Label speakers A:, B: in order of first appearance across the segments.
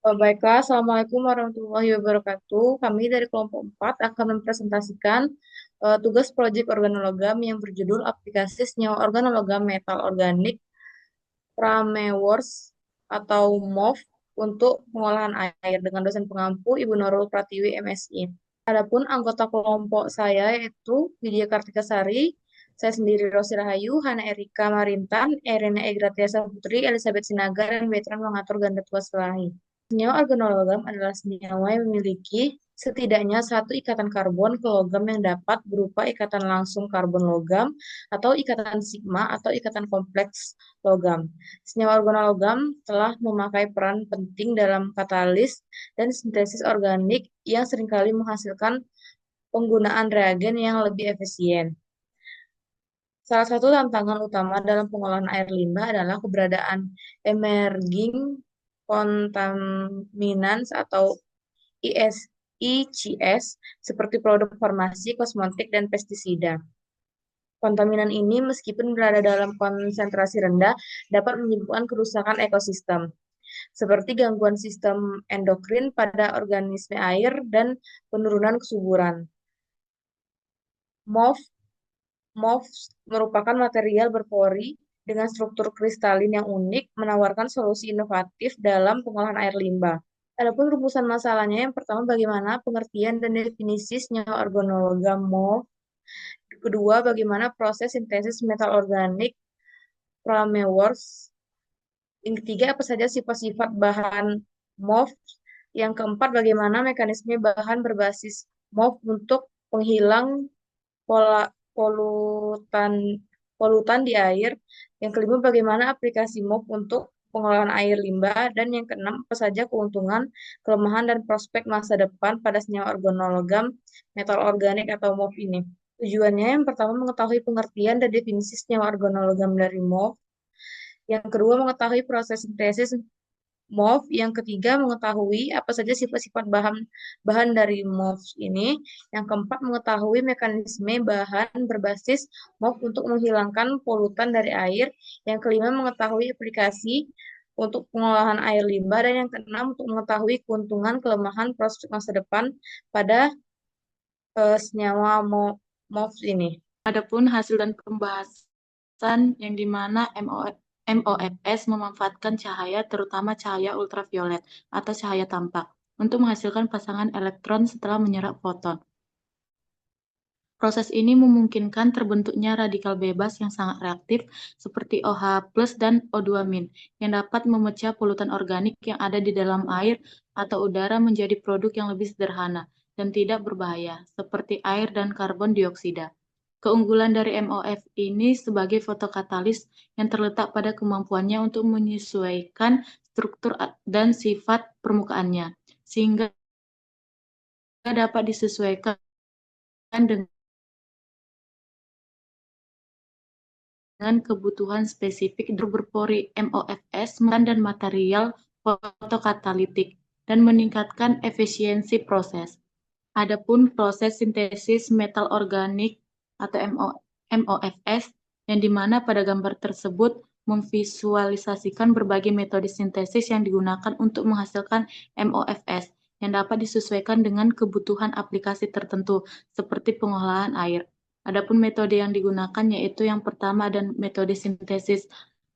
A: Baiklah, Assalamualaikum warahmatullahi wabarakatuh. Kami dari kelompok 4 akan mempresentasikan tugas proyek organologam yang berjudul Aplikasi Senyawa Organologam Metal Organik Pramewors atau MOF untuk pengolahan air dengan dosen pengampu Ibu Nurul Pratiwi MSI. Adapun anggota kelompok saya yaitu Widya Kartika Sari, saya sendiri Rosi Rahayu, Hana Erika Marintan, Erina Egratiasa Putri, Elizabeth Sinaga, dan Betran mengatur ganda tugas Selahi. Senyawa organologam adalah senyawa yang memiliki setidaknya satu ikatan karbon ke logam yang dapat berupa ikatan langsung karbon logam atau ikatan sigma atau ikatan kompleks logam. Senyawa organologam telah memakai peran penting dalam katalis dan sintesis organik yang seringkali menghasilkan penggunaan reagen yang lebih efisien. Salah satu tantangan utama dalam pengolahan air limbah adalah keberadaan emerging contaminants atau ICS seperti produk farmasi, kosmetik, dan pestisida. Kontaminan ini meskipun berada dalam konsentrasi rendah dapat menyebabkan kerusakan ekosistem seperti gangguan sistem endokrin pada organisme air dan penurunan kesuburan. MOF MOF merupakan material berpori dengan struktur kristalin yang unik, menawarkan solusi inovatif dalam pengolahan air limbah. Adapun rumusan masalahnya, yang pertama bagaimana pengertian dan definisi senyawa organologam MOF. Kedua, bagaimana proses sintesis metal organik Pramewors. Yang ketiga, apa saja sifat-sifat bahan MOF. Yang keempat, bagaimana mekanisme bahan berbasis MOF untuk penghilang polutan polutan di air. Yang kelima, bagaimana aplikasi MOP untuk pengolahan air limbah. Dan yang keenam, apa saja keuntungan, kelemahan, dan prospek masa depan pada senyawa organologam metal organik atau MOP ini. Tujuannya yang pertama mengetahui pengertian dan definisi senyawa organologam dari MOP. Yang kedua, mengetahui proses sintesis MOF. Yang ketiga, mengetahui apa saja sifat-sifat bahan dari MOF ini. Yang keempat, mengetahui mekanisme bahan berbasis MOF untuk menghilangkan polutan dari air. Yang kelima, mengetahui aplikasi untuk pengolahan air limbah. Dan yang keenam, untuk mengetahui keuntungan, kelemahan, prospek masa depan pada senyawa MOF ini.
B: Adapun hasil dan pembahasan yang dimana MOFS memanfaatkan cahaya, terutama cahaya ultraviolet atau cahaya tampak, untuk menghasilkan pasangan elektron setelah menyerap foton. Proses ini memungkinkan terbentuknya radikal bebas yang sangat reaktif seperti OH+ dan O2-, yang dapat memecah polutan organik yang ada di dalam air atau udara menjadi produk yang lebih sederhana dan tidak berbahaya, seperti air dan karbon dioksida. Keunggulan dari MOF ini sebagai fotokatalis yang terletak pada kemampuannya untuk menyesuaikan struktur dan sifat permukaannya, sehingga dapat disesuaikan dengan kebutuhan spesifik berpori. MOFS dan material fotokatalitik dan meningkatkan efisiensi proses. Adapun proses sintesis metal organik atau MOFS, yang dimana pada gambar tersebut memvisualisasikan berbagai metode sintesis yang digunakan untuk menghasilkan MOFS yang dapat disesuaikan dengan kebutuhan aplikasi tertentu seperti pengolahan air. Adapun metode yang digunakan yaitu yang pertama dan metode sintesis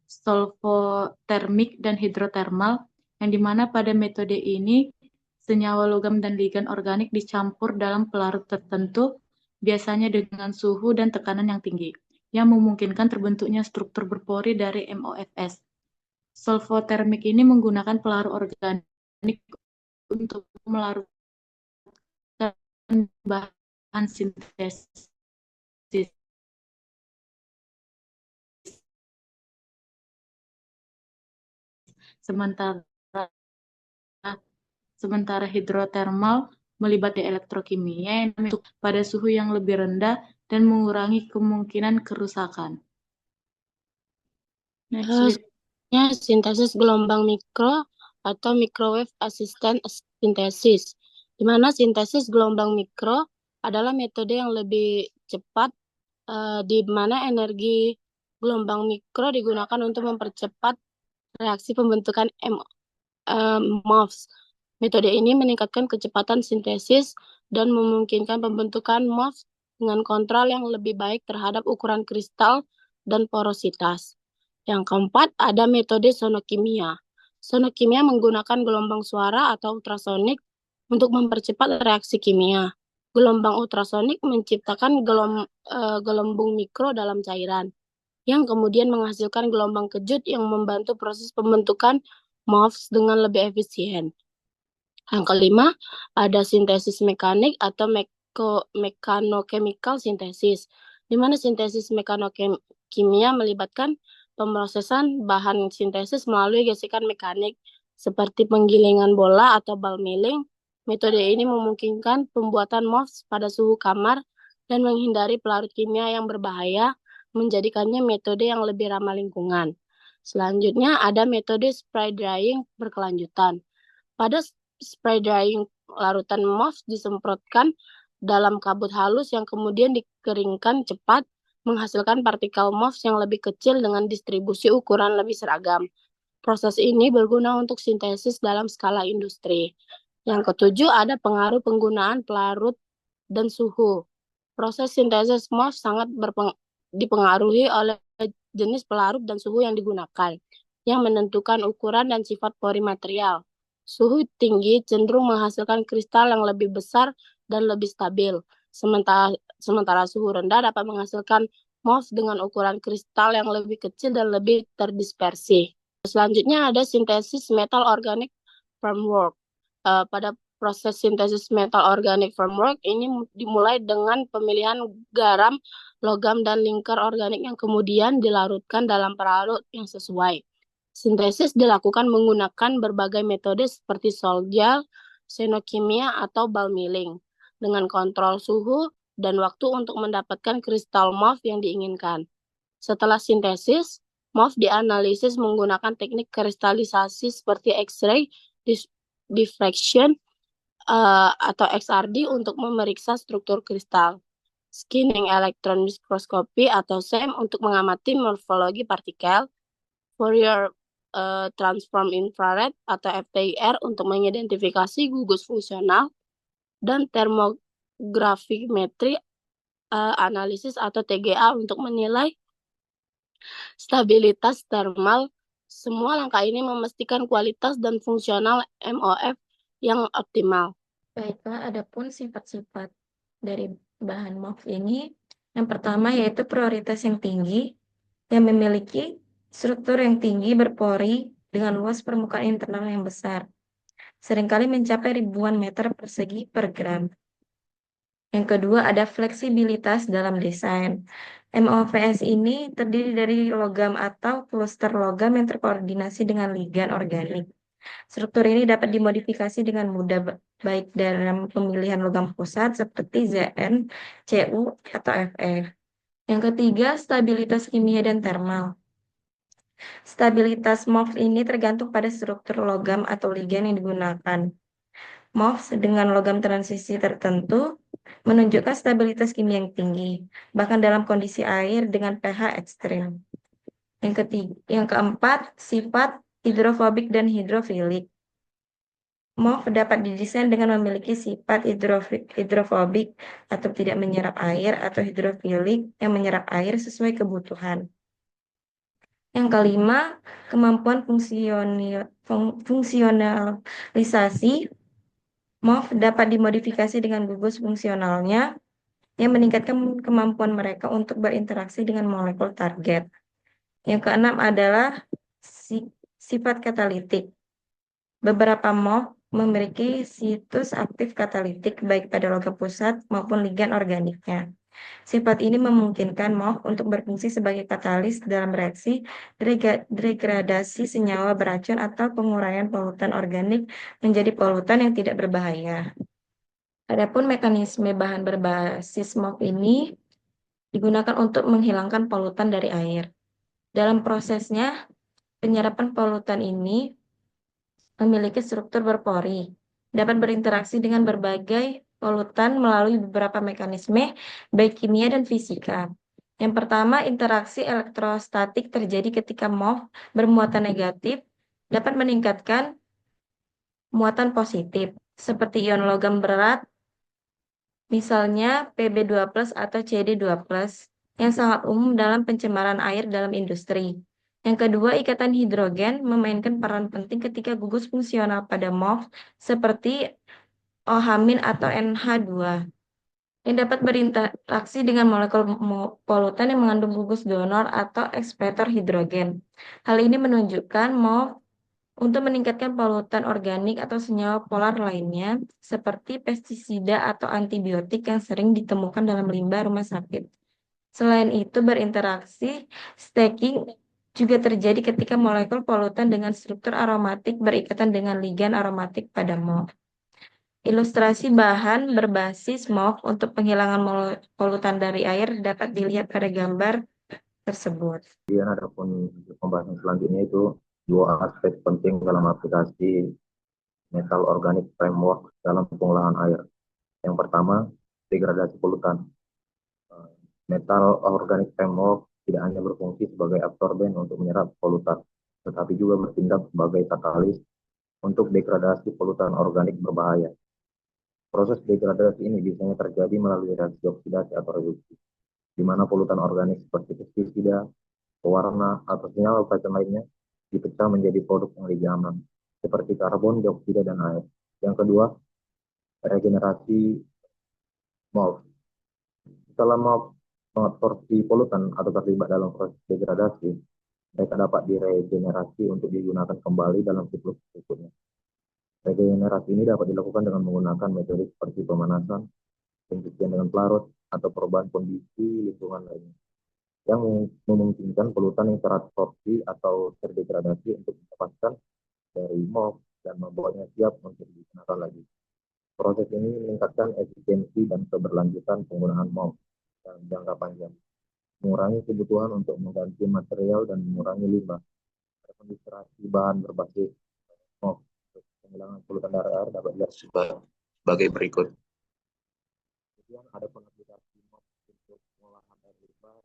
B: solvotermik dan hidrotermal, yang dimana pada metode ini senyawa logam dan ligan organik dicampur dalam pelarut tertentu, biasanya dengan suhu dan tekanan yang tinggi, yang memungkinkan terbentuknya struktur berpori dari MOFS. Solvotermik ini menggunakan pelarut organik untuk melarutkan bahan sintesis. Sementara hidrotermal melibatkan elektrokimia yang masuk pada suhu yang lebih rendah dan mengurangi kemungkinan kerusakan.
C: Selanjutnya, sintesis gelombang mikro atau microwave assisted synthesis, di mana sintesis gelombang mikro adalah metode yang lebih cepat, di mana energi gelombang mikro digunakan untuk mempercepat reaksi pembentukan MOFs. Metode ini meningkatkan kecepatan sintesis dan memungkinkan pembentukan MOF dengan kontrol yang lebih baik terhadap ukuran kristal dan porositas. Yang keempat, ada metode sonokimia. Sonokimia menggunakan gelombang suara atau ultrasonik untuk mempercepat reaksi kimia. Gelombang ultrasonik menciptakan gelembung mikro dalam cairan, yang kemudian menghasilkan gelombang kejut yang membantu proses pembentukan MOFs dengan lebih efisien. Yang kelima, ada sintesis mekanik atau mechanical sintesis, di mana sintesis mekanokimia melibatkan pemrosesan bahan sintesis melalui gesekan mekanik, seperti penggilingan bola atau ball milling. Metode ini memungkinkan pembuatan MOFs pada suhu kamar dan menghindari pelarut kimia yang berbahaya, menjadikannya metode yang lebih ramah lingkungan. Selanjutnya ada metode spray drying berkelanjutan. Pada spray drying, larutan MOF disemprotkan dalam kabut halus yang kemudian dikeringkan cepat, menghasilkan partikel MOF yang lebih kecil dengan distribusi ukuran lebih seragam. Proses ini berguna untuk sintesis dalam skala industri. Yang ketujuh, ada pengaruh penggunaan pelarut dan suhu. Proses sintesis MOF sangat dipengaruhi oleh jenis pelarut dan suhu yang digunakan, yang menentukan ukuran dan sifat pori material. Suhu tinggi cenderung menghasilkan kristal yang lebih besar dan lebih stabil, sementara suhu rendah dapat menghasilkan MOF dengan ukuran kristal yang lebih kecil dan lebih terdispersi. Selanjutnya ada sintesis metal organic framework. Pada proses sintesis metal organic framework ini dimulai dengan pemilihan garam, logam, dan lingkar organik yang kemudian dilarutkan dalam pelarut yang sesuai. Sintesis dilakukan menggunakan berbagai metode seperti salt gel, xenokimia, atau ball milling, dengan kontrol suhu dan waktu untuk mendapatkan kristal MOF yang diinginkan. Setelah sintesis, MOF dianalisis menggunakan teknik kristalisasi seperti X-ray diffraction atau XRD untuk memeriksa struktur kristal, scanning electron microscopy atau SEM untuk mengamati morfologi partikel, Fourier transform infrared atau FTIR untuk mengidentifikasi gugus fungsional, dan termografimetri analisis atau TGA untuk menilai stabilitas thermal. Semua langkah ini memastikan kualitas dan fungsional MOF yang optimal.
A: Baiklah, adapun sifat-sifat dari bahan MOF ini, yang pertama yaitu prioritas yang tinggi, yang memiliki struktur yang tinggi berpori dengan luas permukaan internal yang besar, seringkali mencapai ribuan meter persegi per gram. Yang kedua, ada fleksibilitas dalam desain. MOFS ini terdiri dari logam atau kluster logam yang terkoordinasi dengan ligan organik. Struktur ini dapat dimodifikasi dengan mudah, baik dalam pemilihan logam pusat seperti Zn, Cu, atau Fe. Yang ketiga, stabilitas kimia dan termal. Stabilitas MOF ini tergantung pada struktur logam atau ligan yang digunakan. MOF dengan logam transisi tertentu menunjukkan stabilitas kimia yang tinggi, bahkan dalam kondisi air dengan pH ekstrim. Yang keempat, sifat hidrofobik dan hidrofilik. MOF dapat didesain dengan memiliki sifat hidrofobik atau tidak menyerap air, atau hidrofilik yang menyerap air sesuai kebutuhan. Yang kelima, kemampuan fungsionalisasi. MOF dapat dimodifikasi dengan gugus fungsionalnya yang meningkatkan kemampuan mereka untuk berinteraksi dengan molekul target. Yang keenam adalah sifat katalitik. Beberapa MOF memiliki situs aktif katalitik baik pada logam pusat maupun ligan organiknya. Sifat ini memungkinkan MOF untuk berfungsi sebagai katalis dalam reaksi degradasi senyawa beracun atau penguraian polutan organik menjadi polutan yang tidak berbahaya. Adapun mekanisme bahan berbasis MOF ini digunakan untuk menghilangkan polutan dari air. Dalam prosesnya, penyerapan polutan ini memiliki struktur berpori, dapat berinteraksi dengan berbagai polutan melalui beberapa mekanisme, baik kimia dan fisika. Yang pertama, interaksi elektrostatik terjadi ketika MOF bermuatan negatif, dapat meningkatkan muatan positif, seperti ion logam berat, misalnya Pb2+ atau Cd2+, yang sangat umum dalam pencemaran air dalam industri. Yang kedua, ikatan hidrogen memainkan peran penting ketika gugus fungsional pada MOF seperti OH- atau NH2 yang dapat berinteraksi dengan molekul polutan yang mengandung gugus donor atau ekspetor hidrogen. Hal ini menunjukkan MOF untuk meningkatkan polutan organik atau senyawa polar lainnya, seperti pestisida atau antibiotik yang sering ditemukan dalam limbah rumah sakit. Selain itu, berinteraksi stacking juga terjadi ketika molekul polutan dengan struktur aromatik berikatan dengan ligan aromatik pada MOF. Ilustrasi bahan berbasis MOF untuk penghilangan polutan dari air dapat dilihat pada gambar tersebut.
D: Kemudian adapun pembahasan selanjutnya itu dua aspek penting dalam aplikasi metal organic framework dalam pengolahan air. Yang pertama, degradasi polutan. Metal organic framework tidak hanya berfungsi sebagai absorben untuk menyerap polutan, tetapi juga bertindak sebagai katalis untuk degradasi polutan organik berbahaya. Proses degradasi ini biasanya terjadi melalui reaksi oksidasi atau reduksi, di mana polutan organik seperti pestisida, pewarna, atau senyawa racun lainnya dipecah menjadi produk yang lebih aman, seperti karbon dioksida dan air. Yang kedua, regenerasi MOF. Setelah MOF mengabsorpsi polutan atau terlibat dalam proses degradasi, mereka dapat diregenerasi untuk digunakan kembali dalam siklus berikutnya. Regenerasi ini dapat dilakukan dengan menggunakan metode seperti pemanasan, pencucian dengan pelarut, atau perubahan kondisi lingkungan lainnya, yang memungkinkan polutan yang terabsorpsi atau terdegradasi untuk dilepaskan dari MOF dan membuatnya siap untuk digunakan lagi. Proses ini meningkatkan efisiensi dan keberlanjutan penggunaan MOF dalam jangka panjang, mengurangi kebutuhan untuk mengganti material dan mengurangi limbah. Administrasi bahan berbasis MOF untuk penghilangan polutan dari air dapat dilihat sebagai berikut. Kemudian ada aplikasi MOF untuk pengolahan air limbah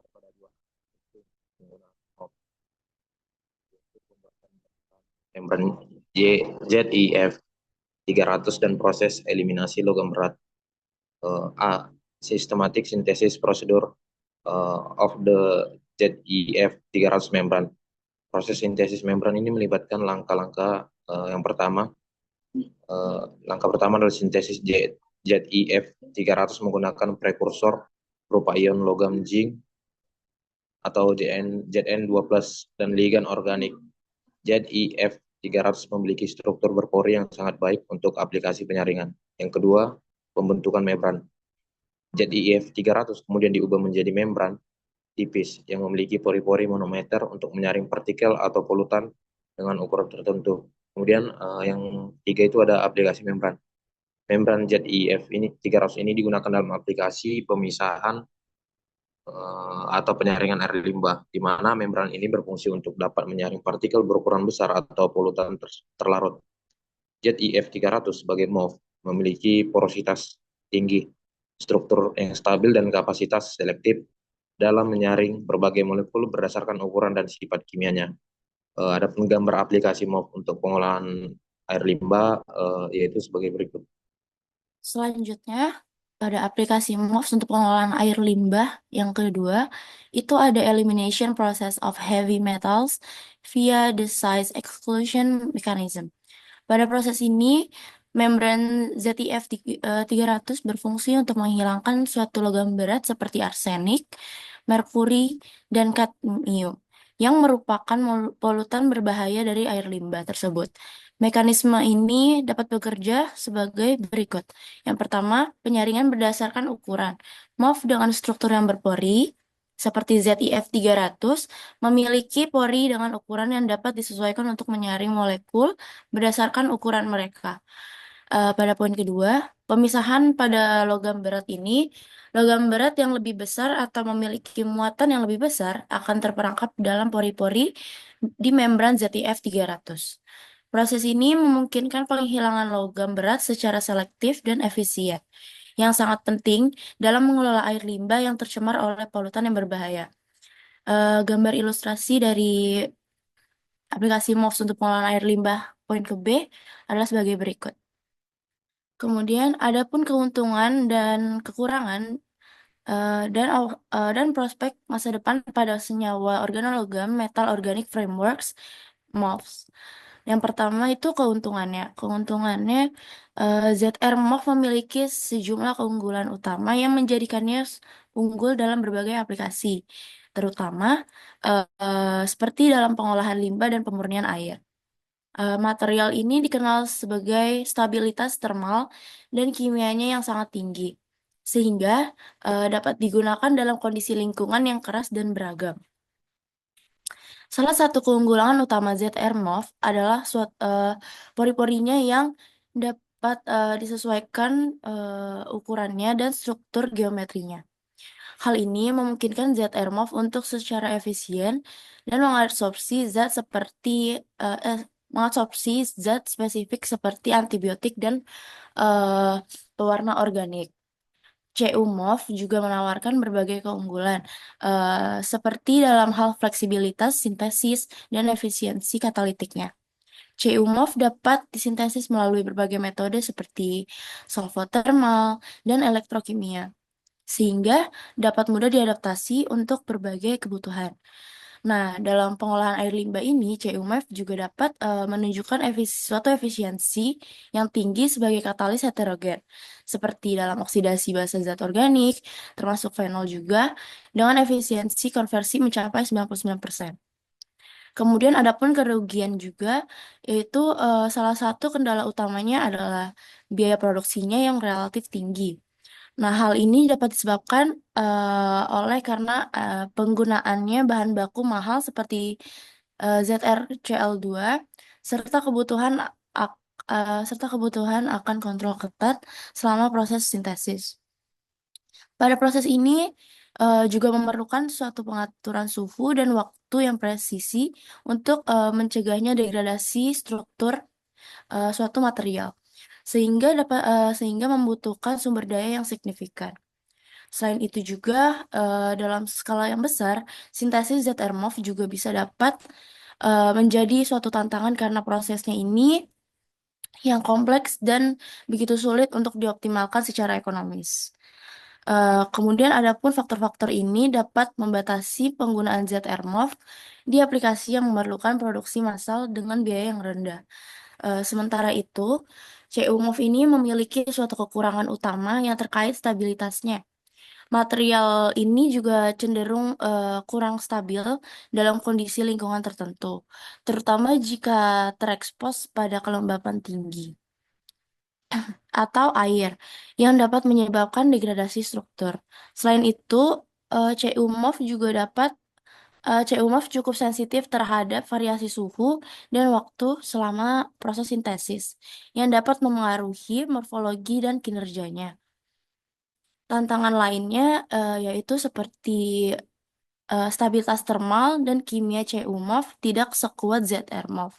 D: pada dua penggunaan MOF, yaitu pembuatan membran ZIF 300 dan proses eliminasi logam berat. A. Systematic synthesis procedure of the ZIF 300 membran. Proses sintesis membran ini melibatkan langkah-langkah yang pertama. Langkah pertama adalah sintesis ZIF 300 menggunakan prekursor berupa ion logam zinc atau Zn2+ dan ligan organik. ZIF 300 memiliki struktur berpori yang sangat baik untuk aplikasi penyaringan. Yang kedua, pembentukan membran. ZIF 300 kemudian diubah menjadi membran tipis yang memiliki pori-pori monometer untuk menyaring partikel atau polutan dengan ukuran tertentu. Kemudian yang tiga itu ada aplikasi membran. Membran ZIF 300 ini digunakan dalam aplikasi pemisahan atau penyaringan air limbah, di mana membran ini berfungsi untuk dapat menyaring partikel berukuran besar atau polutan terlarut. ZIF 300 sebagai MOF memiliki porositas tinggi, struktur yang stabil, dan kapasitas selektif dalam menyaring berbagai molekul berdasarkan ukuran dan sifat kimianya. Ada gambar aplikasi MOF untuk pengolahan air limbah, yaitu sebagai berikut.
E: Selanjutnya, pada aplikasi MOF untuk pengolahan air limbah yang kedua, itu ada elimination process of heavy metals via the size exclusion mechanism. Pada proses ini, membran ZIF 300 berfungsi untuk menghilangkan suatu logam berat seperti arsenik, merkuri, dan kadmium yang merupakan polutan berbahaya dari air limbah tersebut. Mekanisme ini dapat bekerja sebagai berikut. Yang pertama, penyaringan berdasarkan ukuran. MOF dengan struktur yang berpori, seperti ZIF 300, memiliki pori dengan ukuran yang dapat disesuaikan untuk menyaring molekul berdasarkan ukuran mereka. Pada poin kedua, pemisahan pada logam berat ini, logam berat yang lebih besar atau memiliki muatan yang lebih besar akan terperangkap dalam pori-pori di membran ZIF 300. Proses ini memungkinkan penghilangan logam berat secara selektif dan efisien, yang sangat penting dalam mengelola air limbah yang tercemar oleh polutan yang berbahaya. Gambar ilustrasi dari aplikasi MOFs untuk pengelolaan air limbah poin ke B adalah sebagai berikut. Kemudian adapun keuntungan dan kekurangan dan prospek masa depan pada senyawa organologam metal organic frameworks MOFs. Yang pertama itu keuntungannya. Keuntungannya ZR MOF memiliki sejumlah keunggulan utama yang menjadikannya unggul dalam berbagai aplikasi, terutama seperti dalam pengolahan limbah dan pemurnian air. Material ini dikenal sebagai stabilitas termal dan kimianya yang sangat tinggi, sehingga dapat digunakan dalam kondisi lingkungan yang keras dan beragam. Salah satu keunggulan utama ZR MOF adalah pori-porinya yang dapat disesuaikan ukurannya dan struktur geometrinya. Hal ini memungkinkan ZR MOF untuk secara efisien dan mengabsorpsi zat spesifik seperti antibiotik dan pewarna organik. CU MOF juga menawarkan berbagai keunggulan, seperti dalam hal fleksibilitas sintesis dan efisiensi katalitiknya. CU MOF dapat disintesis melalui berbagai metode seperti solvotermal dan elektrokimia, sehingga dapat mudah diadaptasi untuk berbagai kebutuhan. Nah, dalam pengolahan air limbah ini, CUMF juga dapat menunjukkan suatu efisiensi yang tinggi sebagai katalis heterogen, seperti dalam oksidasi basa zat organik, termasuk fenol juga, dengan efisiensi konversi mencapai 99%. Kemudian adapun kerugian juga, yaitu salah satu kendala utamanya adalah biaya produksinya yang relatif tinggi. Nah, hal ini dapat disebabkan karena penggunaannya bahan baku mahal seperti ZrCl2 serta kebutuhan akan kontrol ketat selama proses sintesis. Pada proses ini juga memerlukan suatu pengaturan suhu dan waktu yang presisi untuk mencegahnya degradasi struktur suatu material, sehingga membutuhkan sumber daya yang signifikan. Selain itu juga dalam skala yang besar, sintesis ZR-MOF juga bisa dapat menjadi suatu tantangan karena prosesnya ini yang kompleks dan begitu sulit untuk dioptimalkan secara ekonomis. Kemudian adapun faktor-faktor ini dapat membatasi penggunaan ZR-MOF di aplikasi yang memerlukan produksi massal dengan biaya yang rendah. Sementara itu, CU-MOF ini memiliki suatu kekurangan utama yang terkait stabilitasnya. Material ini juga cenderung kurang stabil dalam kondisi lingkungan tertentu, terutama jika terekspos pada kelembapan tinggi atau air yang dapat menyebabkan degradasi struktur. Selain itu, CU-MOF cukup sensitif terhadap variasi suhu dan waktu selama proses sintesis, yang dapat memengaruhi morfologi dan kinerjanya. Tantangan lainnya yaitu seperti stabilitas termal dan kimia CU-MOF tidak sekuat ZR-MOF,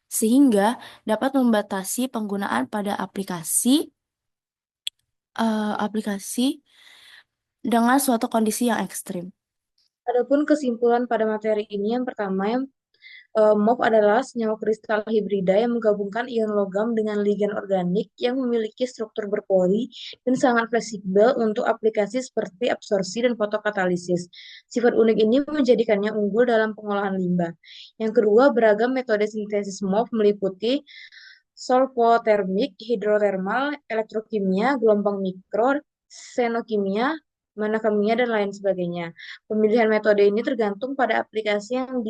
E: sehingga dapat membatasi penggunaan pada aplikasi dengan suatu kondisi yang ekstrim.
A: Adapun kesimpulan pada materi ini, yang pertama, MOF adalah senyawa kristal hibrida yang menggabungkan ion logam dengan ligan organik yang memiliki struktur berpori dan sangat fleksibel untuk aplikasi seperti absorpsi dan fotokatalisis. Sifat unik ini menjadikannya unggul dalam pengolahan limbah. Yang kedua, beragam metode sintesis MOF meliputi solvotermik, hidrotermal, elektrokimia, gelombang mikro, xenokimia, manakimia, dan lain sebagainya. Pemilihan metode ini tergantung pada aplikasi yang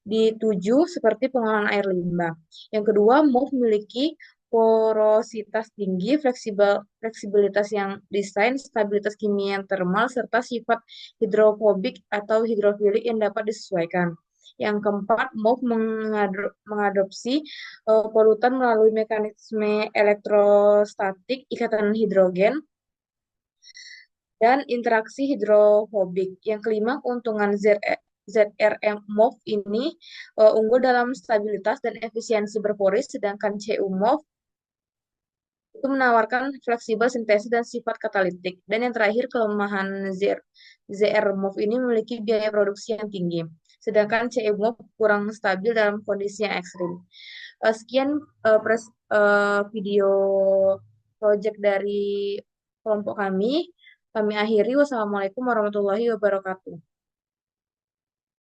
A: dituju seperti pengolahan air limbah. Yang kedua, MOF memiliki porositas tinggi, fleksibilitas yang desain, stabilitas kimia yang termal, serta sifat hidrofobik atau hidrofilik yang dapat disesuaikan. Yang keempat, MOF mengadopsi polutan melalui mekanisme elektrostatik ikatan hidrogen dan interaksi hidrofobik. Yang kelima, keuntungan ZRM MOF ini unggul dalam stabilitas dan efisiensi berporis, sedangkan CU MOF itu menawarkan fleksibel sintesis dan sifat katalitik. Dan yang terakhir, kelemahan ZR MOF ini memiliki biaya produksi yang tinggi. sedangkan CE Move kurang stabil dalam kondisi yang ekstrim. Sekian video project dari kelompok kami. Kami akhiri. Wassalamualaikum warahmatullahi wabarakatuh.